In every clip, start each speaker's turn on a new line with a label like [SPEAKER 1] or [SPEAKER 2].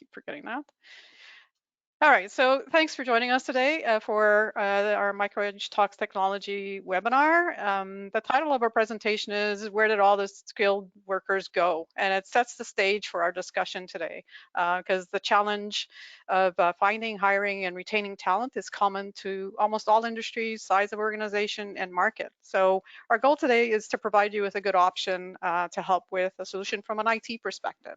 [SPEAKER 1] keep forgetting that. All right, so thanks for joining us today for our MicroEdge Talks Technology webinar. The title of our presentation is Where Did All the Skilled Workers Go? And it sets the stage for our discussion today because the challenge of finding, hiring, and retaining talent is common to almost all industries, size of organization, and market. So our goal today is to provide you with a good option to help with a solution from an IT perspective.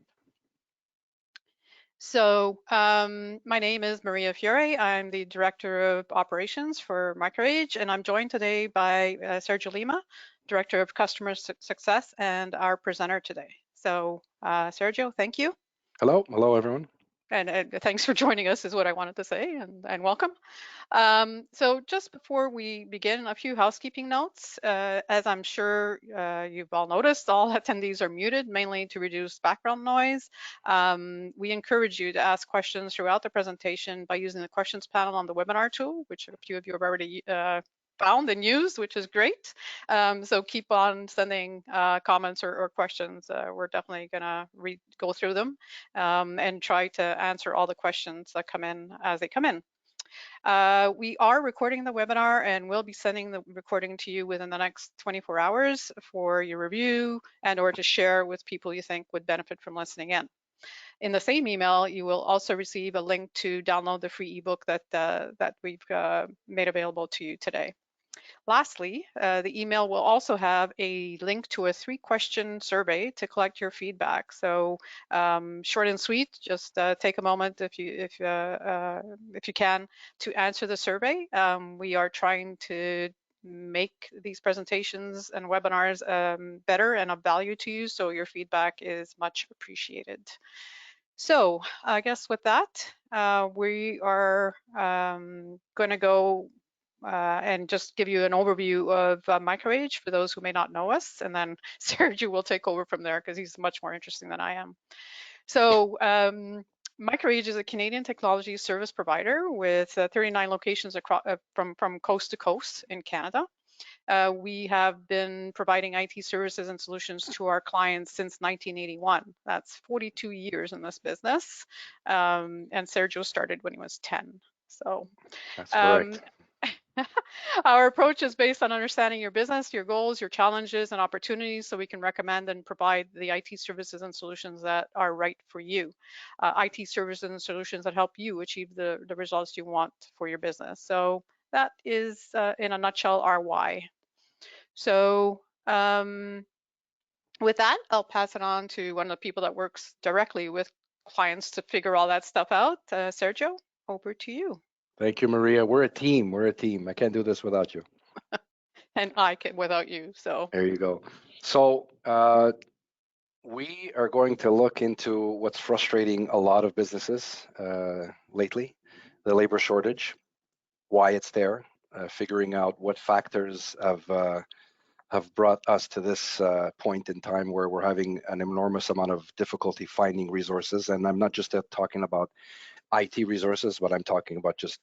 [SPEAKER 1] So my name is Maria Fiore. I'm the Director of Operations for MicroEdge, and I'm joined today by Sergio Lima, Director of Customer Success, and our presenter today. So Sergio, thank you.
[SPEAKER 2] Hello everyone.
[SPEAKER 1] And thanks for joining us is what I wanted to say, and welcome. So just before we begin, a few housekeeping notes. As I'm sure you've all noticed, all attendees are muted, mainly to reduce background noise. We encourage you to ask questions throughout the presentation by using the questions panel on the webinar tool, which a few of you have already found and used, which is great. So keep on sending comments or questions. We're definitely gonna go through them and try to answer all the questions that come in as they come in. We are recording the webinar and we'll be sending the recording to you within the next 24 hours for your review and or to share with people you think would benefit from listening in. In the same email, you will also receive a link to download the free ebook that we've made available to you today. Lastly, the email will also have a link to a 3-question survey to collect your feedback. So short and sweet, just take a moment if you can to answer the survey. We are trying to make these presentations and webinars better and of value to you, so your feedback is much appreciated. So I guess with that, we are going to go and just give you an overview of MicroEdge for those who may not know us, and then Sergio will take over from there because he's much more interesting than I am. So MicroEdge is a Canadian technology service provider with 39 locations across, from coast to coast in Canada. We have been providing IT services and solutions to our clients since 1981. That's 42 years in this business. And Sergio started when he was 10. So
[SPEAKER 2] that's correct.
[SPEAKER 1] Our approach is based on understanding your business, your goals, your challenges and opportunities, so we can recommend and provide the IT services and solutions that are right for you. IT services and solutions that help you achieve the results you want for your business. So that is, in a nutshell, our why. So with that, I'll pass it on to one of the people that works directly with clients to figure all that stuff out. Sergio, over to you.
[SPEAKER 2] Thank you, Maria. We're a team. We're a team. I can't do this without you.
[SPEAKER 1] And I can without you. So
[SPEAKER 2] there you go. So we are going to look into what's frustrating a lot of businesses lately, the labor shortage, why it's there, figuring out what factors have brought us to this point in time where we're having an enormous amount of difficulty finding resources. And I'm not just talking about IT resources, but I'm talking about just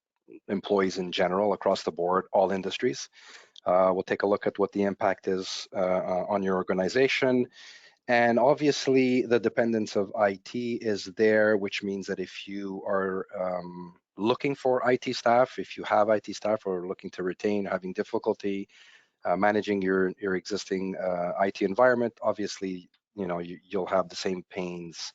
[SPEAKER 2] employees in general across the board, all industries. We'll take a look at what the impact is on your organization. And obviously the dependence of IT is there, which means that if you are looking for IT staff, if you have IT staff or looking to retain, having difficulty managing your existing IT environment, obviously, you'll have the same pains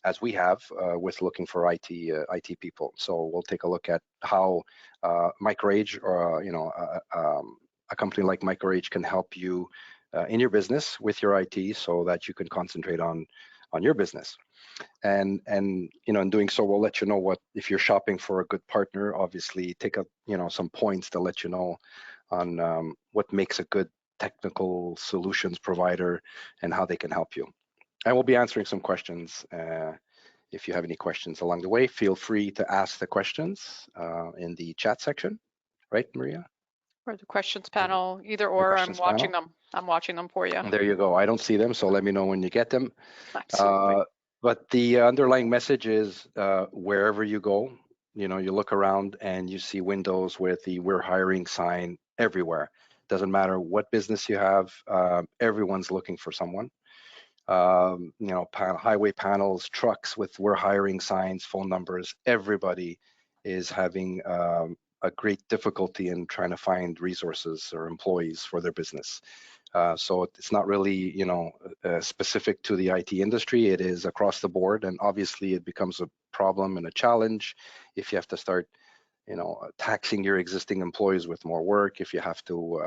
[SPEAKER 2] as we have with looking for IT people. So we'll take a look at how MicroEdge, or a company like MicroEdge, can help you in your business with your IT, so that you can concentrate on your business. And in doing so, we'll let you know what, if you're shopping for a good partner, obviously take some points to let you know on what makes a good technical solutions provider and how they can help you. And we'll be answering some questions. If you have any questions along the way, feel free to ask the questions in the chat section, right, Maria?
[SPEAKER 1] Or the questions panel, either or. I'm watching them. I'm watching them for you.
[SPEAKER 2] There you go. I don't see them, so let me know when you get them.
[SPEAKER 1] Absolutely.
[SPEAKER 2] But the underlying message is wherever you go, you look around and you see windows with the "We're hiring" sign everywhere. Doesn't matter what business you have, everyone's looking for someone. highway panels, trucks with "we're hiring" signs, phone numbers. Everybody is having a great difficulty in trying to find resources or employees for their business. So it's not really, specific to the IT industry. It is across the board, and obviously it becomes a problem and a challenge if you have to start, taxing your existing employees with more work. If you have to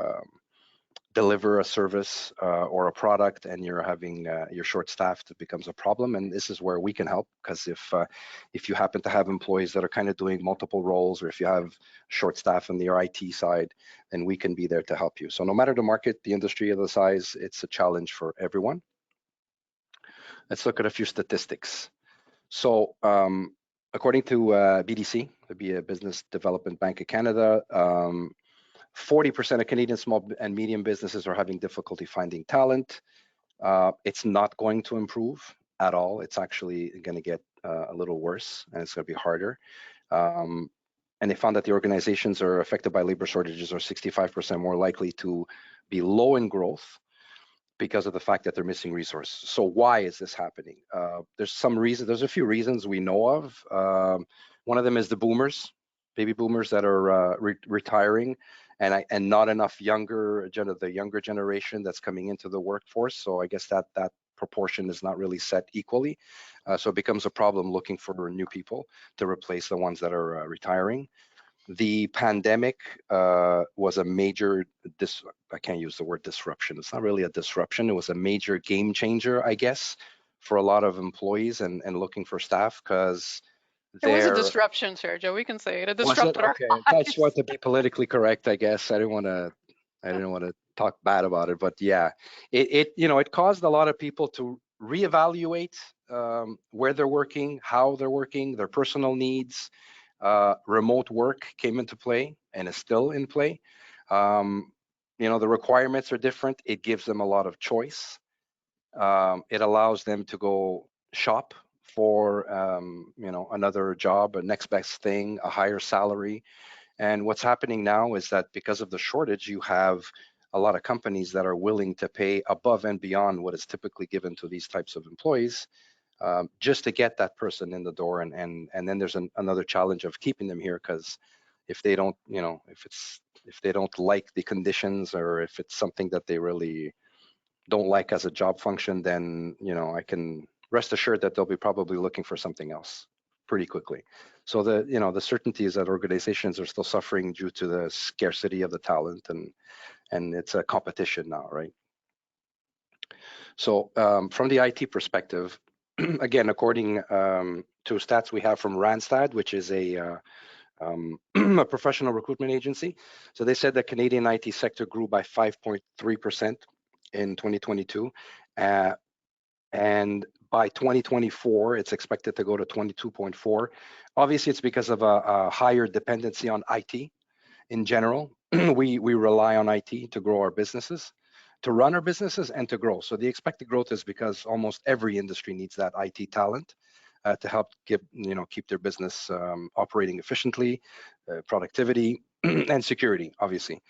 [SPEAKER 2] deliver a service or a product and you're having you're short staffed, it becomes a problem. And this is where we can help, because if you happen to have employees that are kind of doing multiple roles, or if you have short staff on your IT side, then we can be there to help you. So no matter the market, the industry, or the size, it's a challenge for everyone. Let's look at a few statistics. So according to BDC, the Business Development Bank of Canada, 40% of Canadian small and medium businesses are having difficulty finding talent. It's not going to improve at all. It's actually going to get a little worse, and it's going to be harder. And they found that the organizations are affected by labor shortages are 65% more likely to be low in growth because of the fact that they're missing resources. So why is this happening? There's some reason. There's a few reasons we know of. One of them is the boomers, baby boomers that are retiring, and not enough the younger generation that's coming into the workforce. So I guess that proportion is not really set equally. So it becomes a problem looking for new people to replace the ones that are retiring. The pandemic was a major I can't use the word disruption. It's not really a disruption. It was a major game changer, I guess, for a lot of employees and looking for staff, because
[SPEAKER 1] It was a
[SPEAKER 2] they're
[SPEAKER 1] disruption, Sergio. We can say it. It
[SPEAKER 2] was it
[SPEAKER 1] disrupted our
[SPEAKER 2] okay? I just
[SPEAKER 1] lives.
[SPEAKER 2] want to be politically correct, I guess. I didn't want to talk bad about it, but yeah, it caused a lot of people to reevaluate where they're working, how they're working, their personal needs. Remote work came into play and is still in play. The requirements are different. It gives them a lot of choice. It allows them to go shop for another job, a next best thing, a higher salary. And what's happening now is that because of the shortage, you have a lot of companies that are willing to pay above and beyond what is typically given to these types of employees, just to get that person in the door. And then there's another challenge of keeping them here, because if they don't, if they don't like the conditions, or if it's something that they really don't like as a job function, then I can rest assured that they'll be probably looking for something else pretty quickly. So the certainty is that organizations are still suffering due to the scarcity of the talent, and it's a competition now, right? So from the IT perspective, again, according to stats we have from Randstad, which is a professional recruitment agency. So they said the Canadian IT sector grew by 5.3% in 2022. And by 2024, it's expected to go to 22.4. Obviously, it's because of a higher dependency on IT in general. we rely on IT to grow our businesses, to run our businesses, and to grow. So the expected growth is because almost every industry needs that IT talent to help keep their business operating efficiently, productivity, and security, obviously.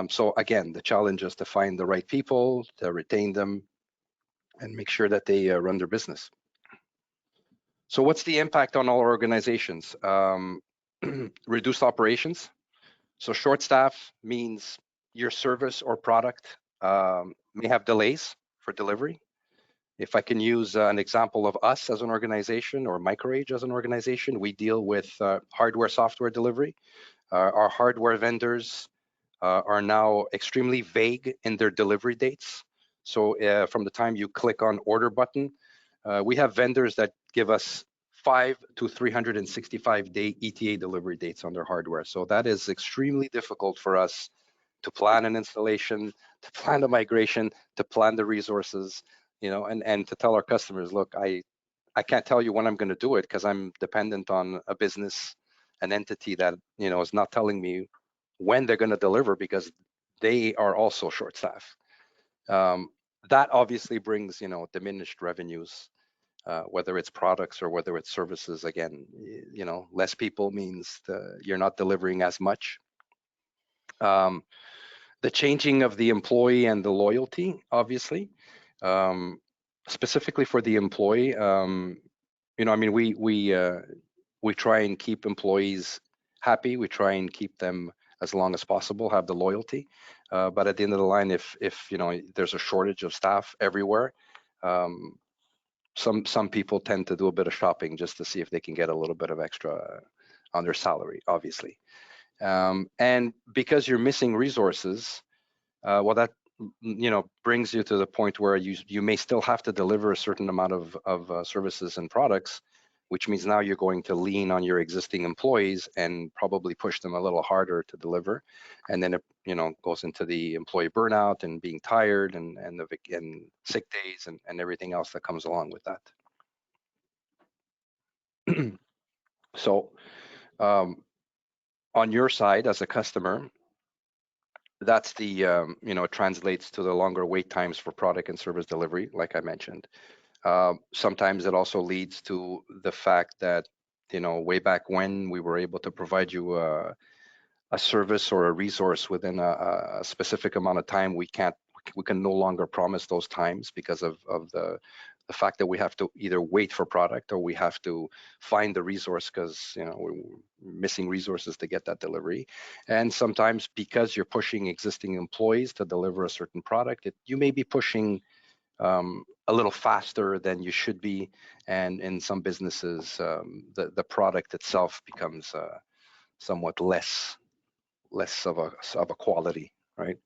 [SPEAKER 2] So again, the challenge is to find the right people, to retain them, and make sure that they run their business. So what's the impact on all organizations? Reduced operations. So short staff means your service or product may have delays for delivery. If I can use an example of us as an organization, or MicroAge as an organization, we deal with hardware, software delivery. Our hardware vendors are now extremely vague in their delivery dates. So from the time you click on order button, we have vendors that give us 5 to 365-day ETA delivery dates on their hardware. So that is extremely difficult for us to plan an installation, to plan the migration, to plan the resources, and to tell our customers, look, I can't tell you when I'm going to do it, because I'm dependent on a business, an entity that is not telling me when they're going to deliver, because they are also short staffed. That obviously brings diminished revenues, whether it's products or whether it's services. Again, less people means you're not delivering as much. The changing of the employee and the loyalty, obviously. specifically for the employee, I mean, we try and keep employees happy. We try and keep them as long as possible, have the loyalty. But at the end of the line, if there's a shortage of staff everywhere, um, some people tend to do a bit of shopping just to see if they can get a little bit of extra on their salary, obviously. And because you're missing resources, well, that brings you to the point where you may still have to deliver a certain amount of services and products, which means now you're going to lean on your existing employees and probably push them a little harder to deliver, and then it goes into the employee burnout and being tired and sick days and everything else that comes along with that. So on your side as a customer, that's the it translates to the longer wait times for product and service delivery, like I mentioned. Sometimes it also leads to the fact that way back when we were able to provide you a service or a resource within a specific amount of time, we can no longer promise those times because of the fact that we have to either wait for product or we have to find the resource because we're missing resources to get that delivery. And sometimes because you're pushing existing employees to deliver a certain product, you may be pushing a little faster than you should be, and in some businesses the product itself becomes somewhat less of a quality, right?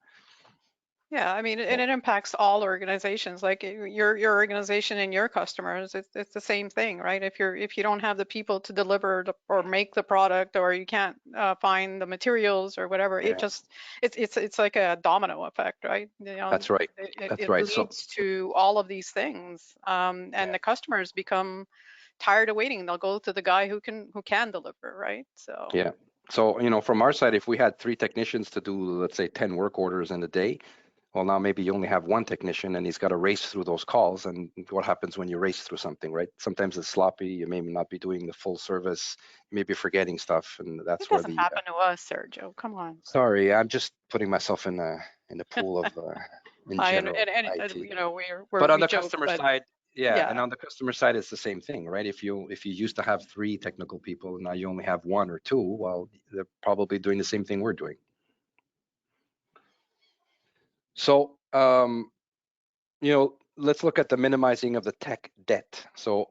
[SPEAKER 1] Yeah, I mean, and
[SPEAKER 2] So,
[SPEAKER 1] it impacts all organizations, like your organization and your customers. It's the same thing, right? If you don't have the people to deliver or make the product, or you can't find the materials or whatever, it
[SPEAKER 2] yeah,
[SPEAKER 1] just it's like a domino effect, right?
[SPEAKER 2] that's right. That's
[SPEAKER 1] It
[SPEAKER 2] right. So
[SPEAKER 1] leads to all of these things, and
[SPEAKER 2] yeah,
[SPEAKER 1] the customers become tired of waiting. They'll go to the guy who can deliver, right? So.
[SPEAKER 2] yeah. So from our side, if we had 3 technicians to do, let's say, 10 work orders in a day, well, now maybe you only have one technician and he's got to race through those calls. And what happens when you race through something, right? Sometimes it's sloppy. You may not be doing the full service. You may be forgetting stuff, and
[SPEAKER 1] It
[SPEAKER 2] that's where
[SPEAKER 1] doesn't
[SPEAKER 2] the
[SPEAKER 1] happen to us, Sergio. Come on.
[SPEAKER 2] sorry, I'm just putting myself in the pool of in
[SPEAKER 1] I
[SPEAKER 2] general
[SPEAKER 1] and
[SPEAKER 2] IT.
[SPEAKER 1] we're
[SPEAKER 2] But on
[SPEAKER 1] we
[SPEAKER 2] the
[SPEAKER 1] joke,
[SPEAKER 2] customer
[SPEAKER 1] but
[SPEAKER 2] side, yeah,
[SPEAKER 1] yeah,
[SPEAKER 2] and on the customer side, it's the same thing, right? If you used to have 3 technical people and now you only have 1 or 2, well, they're probably doing the same thing we're doing. So, let's look at the minimizing of the tech debt. So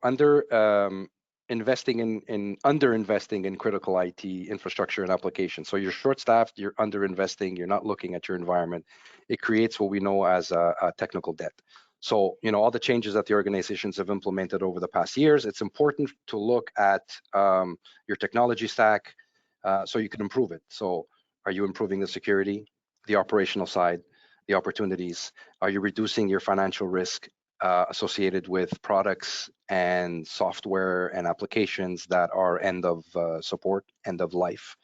[SPEAKER 2] investing in under investing in critical IT infrastructure and applications. So you're short staffed, you're under investing, you're not looking at your environment. It creates what we know as a technical debt. So all the changes that the organizations have implemented over the past years, it's important to look at your technology stack so you can improve it. So are you improving the security, the operational side, the opportunities? Are you reducing your financial risk associated with products and software and applications that are end of support, end of life?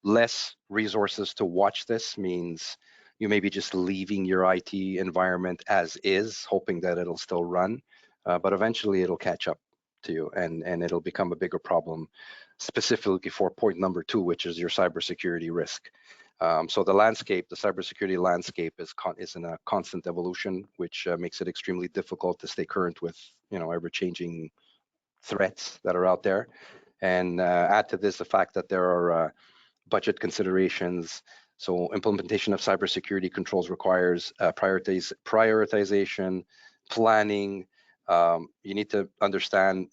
[SPEAKER 2] Less resources to watch this means you may be just leaving your IT environment as is, hoping that it'll still run, but eventually it'll catch up to you and it'll become a bigger problem, specifically for point number 2, which is your cybersecurity risk. So the cybersecurity landscape is in a constant evolution, which makes it extremely difficult to stay current with ever-changing threats that are out there. And add to this the fact that there are budget considerations. So implementation of cybersecurity controls requires prioritization, planning. You need to understand,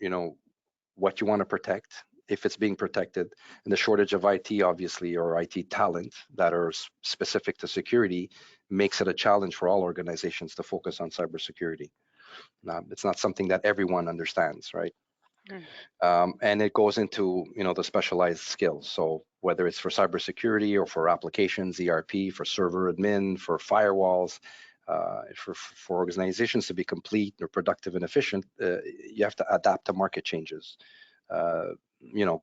[SPEAKER 2] what you want to protect, if it's being protected, and the shortage of IT, obviously, or IT talent that are specific to security makes it a challenge for all organizations to focus on cybersecurity. It's not something that everyone understands, right?
[SPEAKER 1] mm,
[SPEAKER 2] And it goes into the specialized skills. So whether it's for cybersecurity or for applications, ERP, for server admin, for firewalls, for organizations to be complete or productive and efficient, you have to adapt to market changes.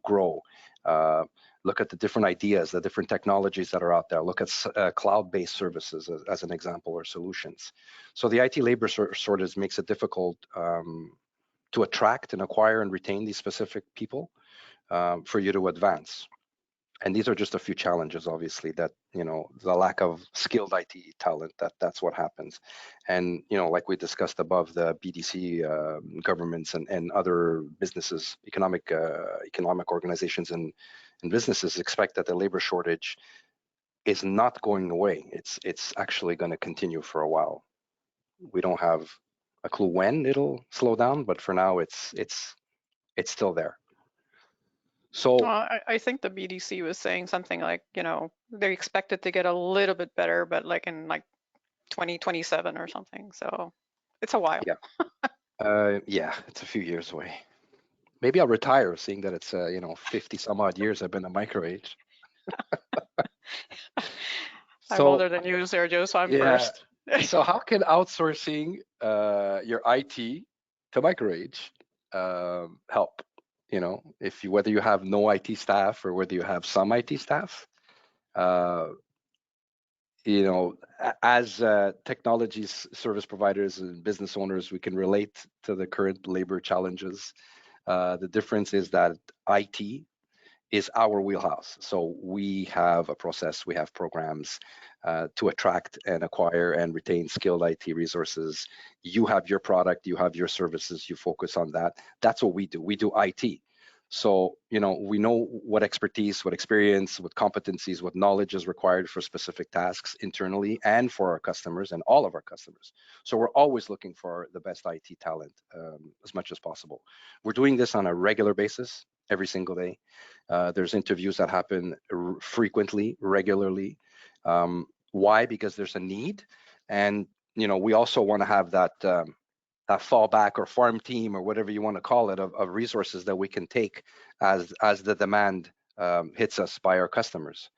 [SPEAKER 2] Grow. Look at the different ideas, the different technologies that are out there. Look at cloud-based services as an example, or solutions. So the IT labor shortage makes it difficult to attract and acquire and retain these specific people for you to advance. And these are just a few challenges, obviously, that, the lack of skilled IT talent, that's what happens. And, like we discussed above, the BDC, governments and other businesses, economic organizations and businesses expect that the labor shortage is not going away. It's actually going to continue for a while. We don't have a clue when it'll slow down, but for now it's still there. So
[SPEAKER 1] I think the BDC was saying something like, they expect it to get a little bit better, but like in like 2027 or something. So it's a while.
[SPEAKER 2] yeah, yeah, it's a few years away. Maybe I'll retire, seeing that it's 50 some odd years I've been a micro age.
[SPEAKER 1] I'm
[SPEAKER 2] So
[SPEAKER 1] older than you, Sergio, so I'm
[SPEAKER 2] yeah,
[SPEAKER 1] first.
[SPEAKER 2] so how can outsourcing your IT to micro age help? If you whether you have no IT staff or whether you have some IT staff, uh, as technology service providers and business owners, we can relate to the current labor challenges. The difference is that IT is our wheelhouse. So we have a process, we have programs to attract and acquire and retain skilled IT resources. You have your product, you have your services, you focus on that. That's what we do. We do IT. So, we know what expertise, what experience, what competencies, what knowledge is required for specific tasks internally and for our customers and all of our customers. So we're always looking for the best IT talent, as much as possible. We're doing this on a regular basis, every single day. There's interviews that happen frequently, regularly. Why? Because there's a need, and we also want to have that fallback or farm team or whatever you want to call it of resources that we can take as the demand hits us by our customers.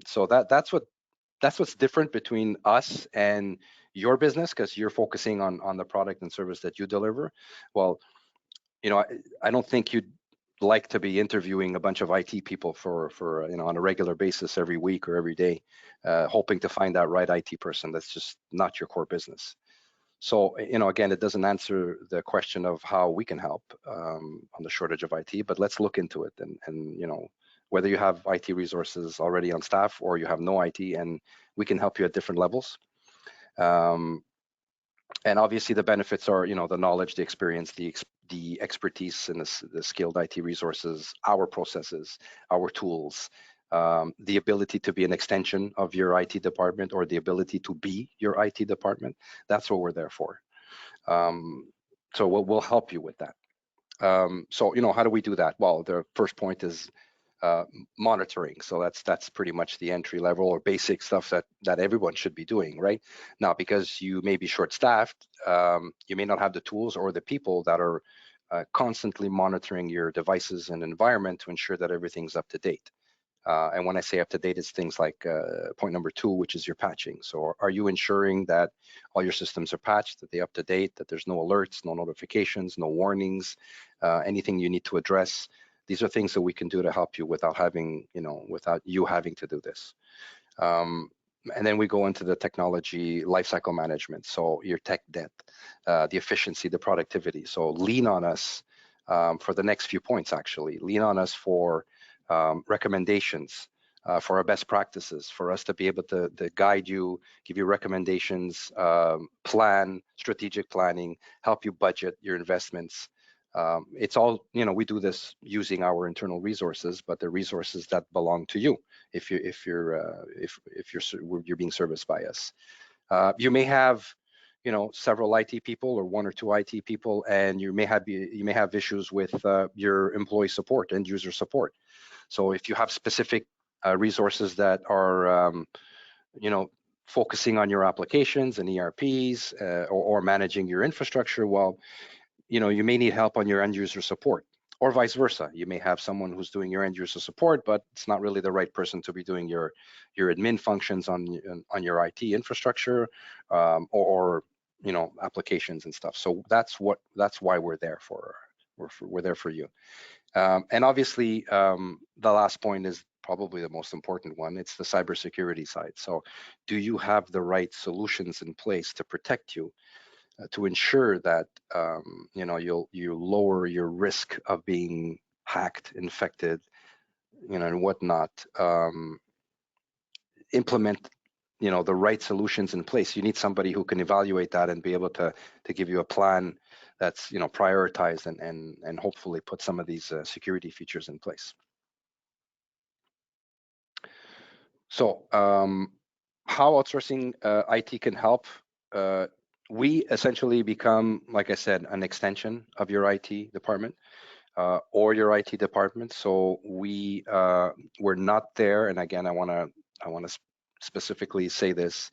[SPEAKER 2] So that's what's different between us and your business, because you're focusing on the product and service that you deliver. Well, I don't think you'd like to be interviewing a bunch of IT people for on a regular basis every week or every day, hoping to find that right IT person. That's just not your core business. So, again, it doesn't answer the question of how we can help on the shortage of IT, but let's look into it. And whether you have IT resources already on staff or you have no IT, and we can help you at different levels. Um, and obviously the benefits are, the knowledge, the experience, the expertise, and the skilled IT resources, our processes, our tools, the ability to be an extension of your IT department or the ability to be your IT department. That's what we're there for. So we'll help you with that. So, how do we do that? Well, the first point is uh, monitoring. So that's pretty much the entry level or basic stuff that everyone should be doing, right? Now, because you may be short-staffed, you may not have the tools or the people that are constantly monitoring your devices and environment to ensure that everything's up to date. And when I say up to date, it's things like point number 2, which is your patching. So are you ensuring that all your systems are patched, that they're up to date, that there's no alerts, no notifications, no warnings, anything you need to address? These are things that we can do to help you without without you having to do this. And then we go into the technology lifecycle management. So your tech debt, the efficiency, the productivity. So lean on us for the next few points, actually. Lean on us for recommendations, for our best practices, for us to be able to guide you, give you recommendations, plan, strategic planning, help you budget your investments. It's all, we do this using our internal resources, but the resources that belong to you if you're being serviced by us. You may have several IT people or 1 or 2 IT people, and you may have issues with your employee support, end user support. So if you have specific resources that are focusing on your applications and ERPs or managing your infrastructure, well, you may need help on your end user support, or vice versa. You may have someone who's doing your end user support, but it's not really the right person to be doing your admin functions on your IT infrastructure, or applications and stuff. So that's why we're there for. We're there for you. And obviously, the last point is probably the most important one. It's the cybersecurity side. So do you have the right solutions in place to protect you, to ensure that you lower your risk of being hacked, infected, and whatnot, implement the right solutions in place. You need somebody who can evaluate that and be able to give you a plan that's prioritized and hopefully put some of these security features in place. So how outsourcing IT can help? We essentially become, like I said, an extension of your IT department or your IT department. So we're not there. And again, I want to specifically say this: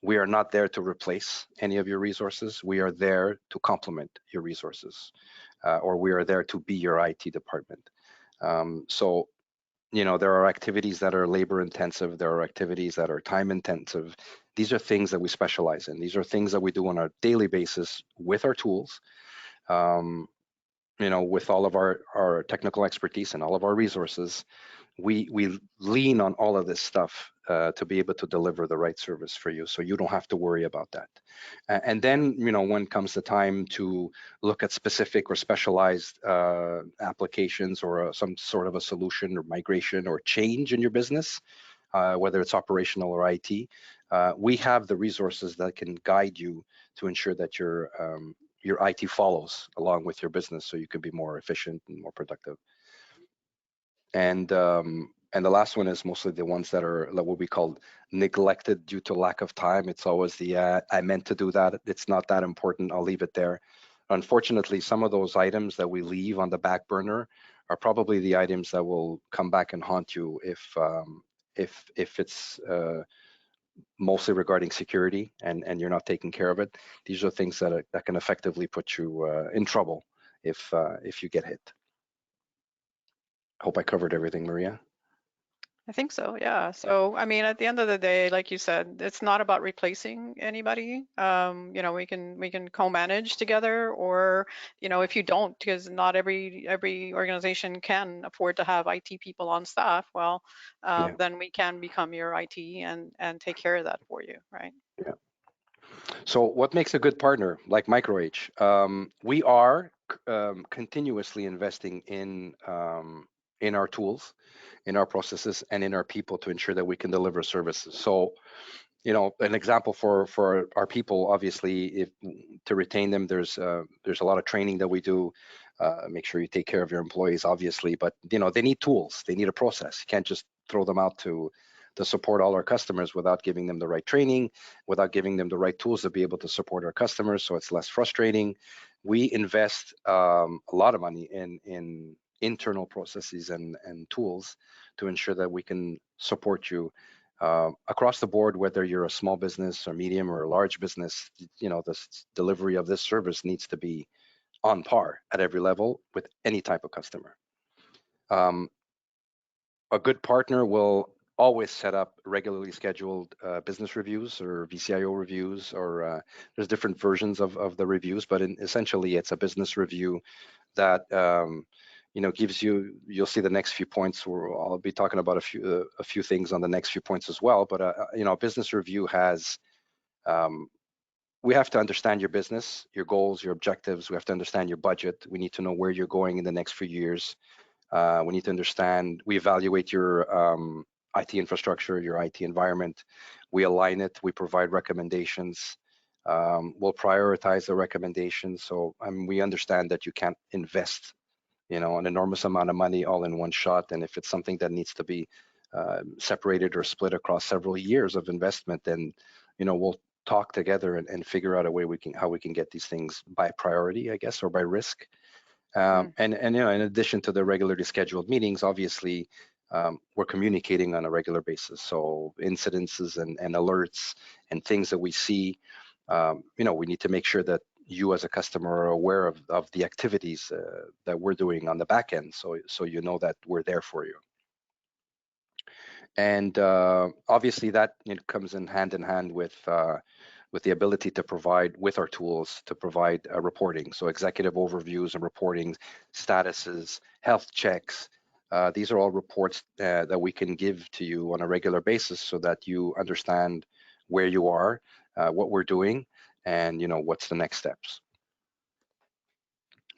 [SPEAKER 2] we are not there to replace any of your resources. We are there to complement your resources, or we are there to be your IT department. So there are activities that are labor intensive. There are activities that are time intensive. These are things that we specialize in. These are things that we do on a daily basis with our tools, with all of our technical expertise and all of our resources. We lean on all of this stuff to be able to deliver the right service for you, so you don't have to worry about that. And then, when comes the time to look at specific or specialized applications or some sort of a solution or migration or change in your business, whether it's operational or IT, we have the resources that can guide you to ensure that your IT follows along with your business, so you can be more efficient and more productive. And the last one is mostly the ones that are what we call neglected due to lack of time. It's always the I meant to do that. It's not that important. I'll leave it there. Unfortunately, some of those items that we leave on the back burner are probably the items that will come back and haunt you if it's mostly regarding security and you're not taking care of it. These are things that can effectively put you in trouble if you get hit. Hope I covered everything, Maria.
[SPEAKER 1] I think so, yeah. So, I mean, at the end of the day, like you said, it's not about replacing anybody. We can co-manage together, or if you don't, because not every organization can afford to have IT people on staff. Well,
[SPEAKER 2] Yeah.
[SPEAKER 1] then we can become your IT and take care of that for you, right?
[SPEAKER 2] Yeah. So what makes a good partner like MicroH? We are continuously investing in our tools, in our processes, and in our people to ensure that we can deliver services. So, an example for our people, obviously, if to retain them, there's a lot of training that we do. Make sure you take care of your employees, obviously, but they need tools, they need a process. You can't just throw them out to support all our customers without giving them the right training, without giving them the right tools to be able to support our customers, so it's less frustrating. We invest a lot of money in internal processes and tools to ensure that we can support you across the board, whether you're a small business or medium or a large business. The delivery of this service needs to be on par at every level with any type of customer. A good partner will always set up regularly scheduled business reviews or VCIO reviews, or there's different versions of the reviews, but essentially it's a business review that gives you'll see the next few points where I'll be talking about a few things on the next few points as well. But a business review has we have to understand your business, your goals, your objectives. We have to understand your budget. We need to know where you're going in the next few years. We need to understand, we evaluate your IT infrastructure, your IT environment. We align it, we provide recommendations. We'll prioritize the recommendations. So we understand that you can't invest, an enormous amount of money all in one shot. And if it's something that needs to be separated or split across several years of investment, then, we'll talk together and figure out a way how we can get these things by priority, I guess, or by risk.
[SPEAKER 1] Mm.
[SPEAKER 2] And in addition to the regularly scheduled meetings, obviously, we're communicating on a regular basis. So incidences and alerts and things that we see, we need to make sure that you as a customer are aware of the activities that we're doing on the back end, so you know that we're there for you. And obviously that comes in hand with the ability to provide with our tools to provide reporting. So executive overviews and reporting, statuses, health checks. These are all reports that we can give to you on a regular basis so that you understand where you are, what we're doing, and what's the next steps.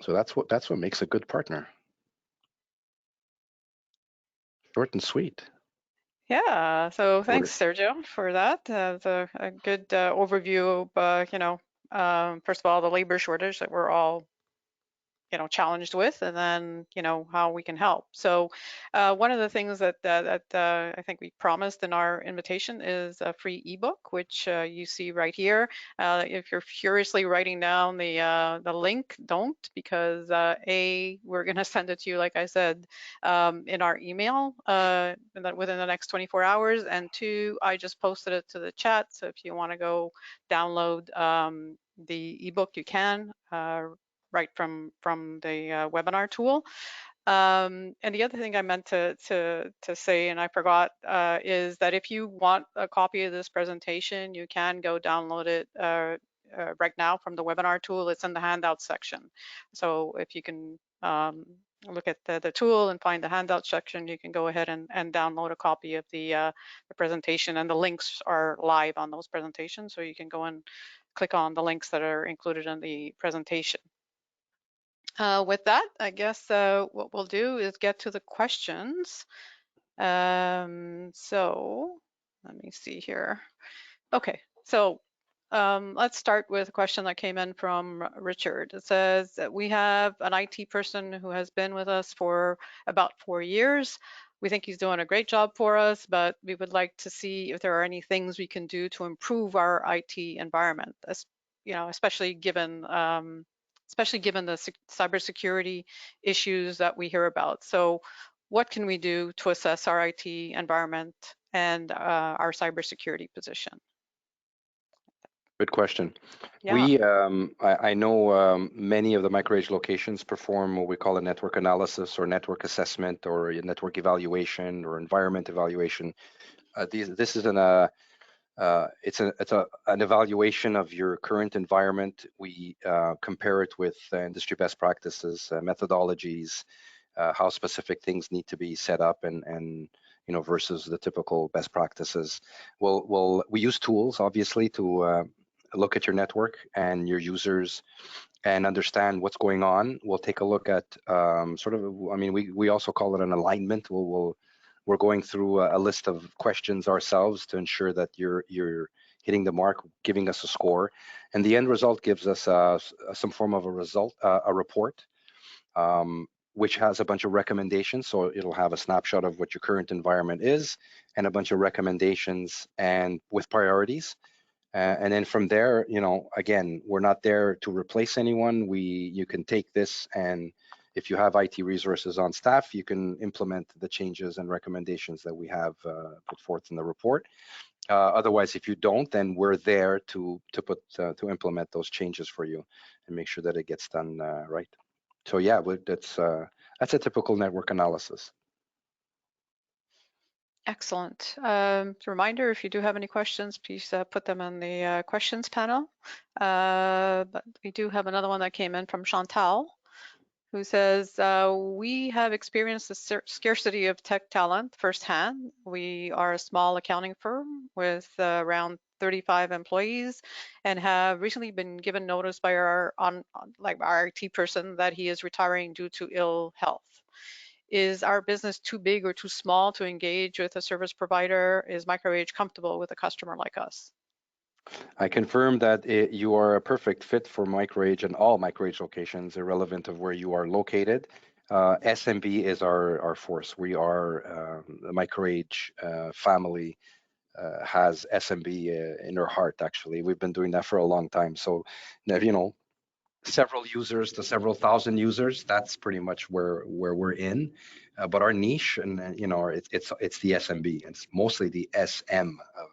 [SPEAKER 2] So that's what makes a good partner. Short and sweet.
[SPEAKER 1] Yeah, so thanks,
[SPEAKER 2] Shorter.
[SPEAKER 1] Sergio, for that. It's a good overview of, first of all, the labor shortage that we're all challenged with, and then how we can help. So one of the things that I think we promised in our invitation is a free ebook, which you see right here. If you're furiously writing down the link, don't, because we're going to send it to you, like I said, in our email within the next 24 hours, and two, I just posted it to the chat, so if you want to go download the ebook, you can right from the webinar tool. And the other thing I meant to say, and I forgot, is that if you want a copy of this presentation, you can go download it right now from the webinar tool. It's in the handout section. So if you can look at the tool and find the handout section, you can go ahead and download a copy of the presentation, and the links are live on those presentations. So you can go and click on the links that are included in the presentation. With that, I guess what we'll do is get to the questions. So let me see here. Okay, so let's start with a question that came in from Richard. It says that we have an IT person who has been with us for about 4 years. We think he's doing a great job for us, but we would like to see if there are any things we can do to improve our IT environment, especially given the cybersecurity issues that we hear about. So what can we do to assess our IT environment and our cybersecurity position?
[SPEAKER 2] Good question.
[SPEAKER 1] Yeah.
[SPEAKER 2] I know many of the microage locations perform what we call a network analysis or network assessment or a network evaluation or environment evaluation. This is an evaluation of your current environment. We compare it with industry best practices, methodologies, how specific things need to be set up, and versus the typical best practices. We use tools obviously to look at your network and your users and understand what's going on. We'll take a look at we also call it an alignment. We're going through a list of questions ourselves to ensure that you're hitting the mark, giving us a score, and the end result gives us some form of a report, which has a bunch of recommendations. So it'll have a snapshot of what your current environment is and a bunch of recommendations and with priorities. And then from there, again, we're not there to replace anyone. You can take this, and if you have IT resources on staff, you can implement the changes and recommendations that we have put forth in the report. Otherwise, if you don't, then we're there to implement those changes for you and make sure that it gets done right. So yeah, that's a typical network analysis.
[SPEAKER 1] Excellent. Reminder, if you do have any questions, please put them in the questions panel. But we do have another one that came in from Chantal, who says, we have experienced the scarcity of tech talent firsthand. We are a small accounting firm with around 35 employees and have recently been given notice by our IT person that he is retiring due to ill health. Is our business too big or too small to engage with a service provider? Is MicroAge comfortable with a customer like us?
[SPEAKER 2] I confirm that you are a perfect fit for MicroAge and all MicroAge locations, irrelevant of where you are located. SMB is our force. We are the MicroAge family has SMB in her heart. Actually, we've been doing that for a long time. So, several users to several thousand users. That's pretty much where we're in. But our niche, and it's the SMB. It's mostly the SM of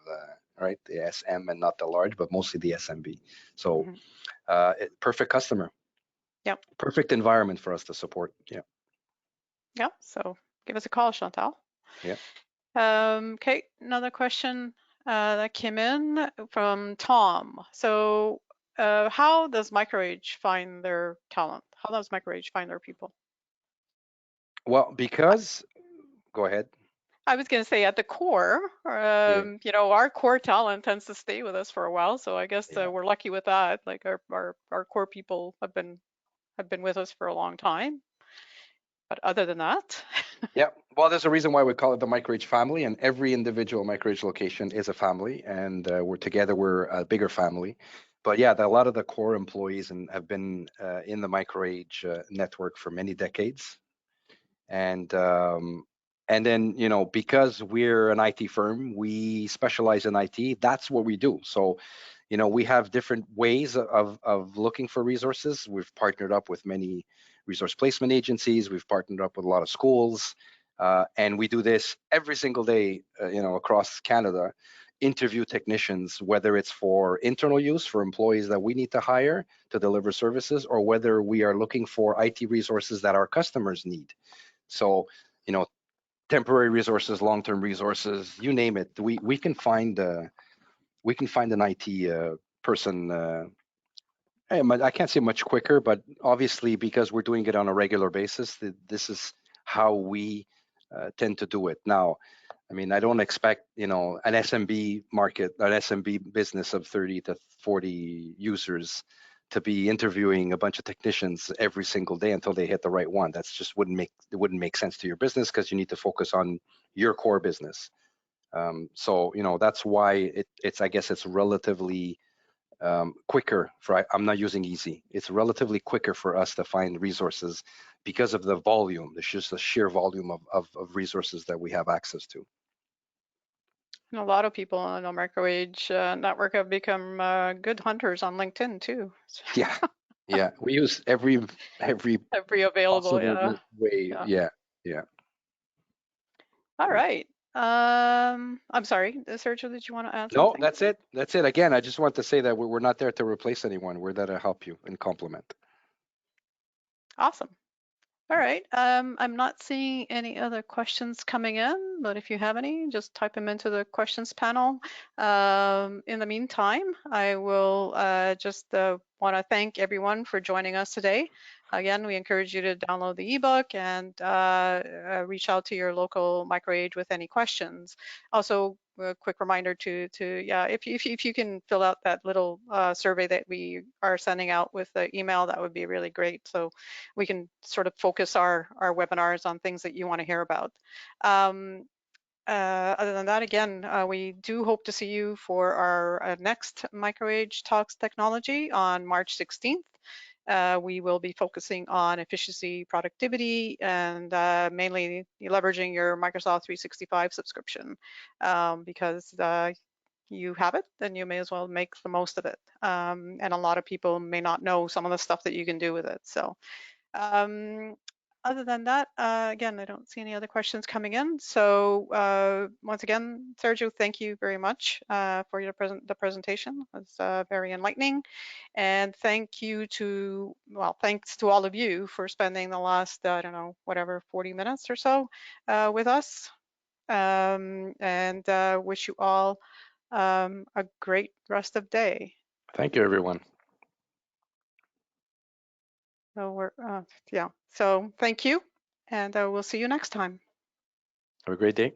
[SPEAKER 2] right, the SM and not the large, but mostly the SMB. So
[SPEAKER 1] Mhm.
[SPEAKER 2] perfect customer.
[SPEAKER 1] Yep.
[SPEAKER 2] Perfect environment for us to support. Yeah.
[SPEAKER 1] Yep. So give us a call, Chantal.
[SPEAKER 2] Yeah.
[SPEAKER 1] Okay, another question that came in from Tom. So, how does MicroAge find their talent? How does MicroAge find their people?
[SPEAKER 2] Well, because go ahead.
[SPEAKER 1] I was going to say at the core,
[SPEAKER 2] Yeah.
[SPEAKER 1] our core talent tends to stay with us for a while. So I guess
[SPEAKER 2] Yeah.
[SPEAKER 1] we're lucky with that. Like our core people have been with us for a long time. But other than that,
[SPEAKER 2] Yeah. Well, there's a reason why we call it the MicroH family, and every individual MicroH location is a family, and we're together. We're a bigger family. But yeah, a lot of the core employees and have been in the MicroH network for many decades, and then because we're an IT firm, we specialize in IT. That's what we do. So we have different ways of looking for resources. We've partnered up with many resource placement agencies. We've partnered up with a lot of schools, and we do this every single day, across Canada. Interview technicians, whether it's for internal use for employees that we need to hire to deliver services, or whether we are looking for IT resources that our customers need. So, temporary resources, long-term resources, you name it. We can find an IT person. I can't say much quicker, but obviously because we're doing it on a regular basis, this is how we tend to do it. Now, I mean, I don't expect an SMB market, an SMB business of 30 to 40 users to be interviewing a bunch of technicians every single day until they hit the right one. That's just wouldn't make sense to your business, because you need to focus on your core business. So that's why it's I guess it's relatively quicker for, I'm not using easy. It's relatively quicker for us to find resources because of the volume. There's just a sheer volume of resources that we have access to.
[SPEAKER 1] And a lot of people on the microage network have become good hunters on LinkedIn too.
[SPEAKER 2] Yeah, yeah. We use every
[SPEAKER 1] Every available,
[SPEAKER 2] possible
[SPEAKER 1] yeah,
[SPEAKER 2] way.
[SPEAKER 1] yeah.
[SPEAKER 2] Yeah, yeah.
[SPEAKER 1] All right. I'm sorry, Sergio, did you want to add
[SPEAKER 2] No,
[SPEAKER 1] something?
[SPEAKER 2] that's it. That's it. Again, I just want to say that we're not there to replace anyone. We're there to help you and complement.
[SPEAKER 1] Awesome. All right. I'm not seeing any other questions coming in, but if you have any, just type them into the questions panel. In the meantime, I will just want to thank everyone for joining us today. Again, we encourage you to download the ebook and reach out to your local microage with any questions. Also, a quick reminder yeah, if you can fill out that little survey that we are sending out with the email, that would be really great. So we can sort of focus our webinars on things that you want to hear about. Other than that, again, we do hope to see you for our next MicroAge Talks Technology on March 16th. We will be focusing on efficiency, productivity, and mainly leveraging your Microsoft 365 subscription, because you have it, then you may as well make the most of it. And a lot of people may not know some of the stuff that you can do with it. So um, other than that, again, I don't see any other questions coming in. So once again, Sergio, thank you very much for the presentation. It was very enlightening. And thank you well, thanks to all of you for spending the last, I don't know, whatever, 40 minutes or so with us. And wish you all a great rest of day.
[SPEAKER 2] Thank you, everyone.
[SPEAKER 1] So yeah. So thank you, and we'll see you next time.
[SPEAKER 2] Have a great day.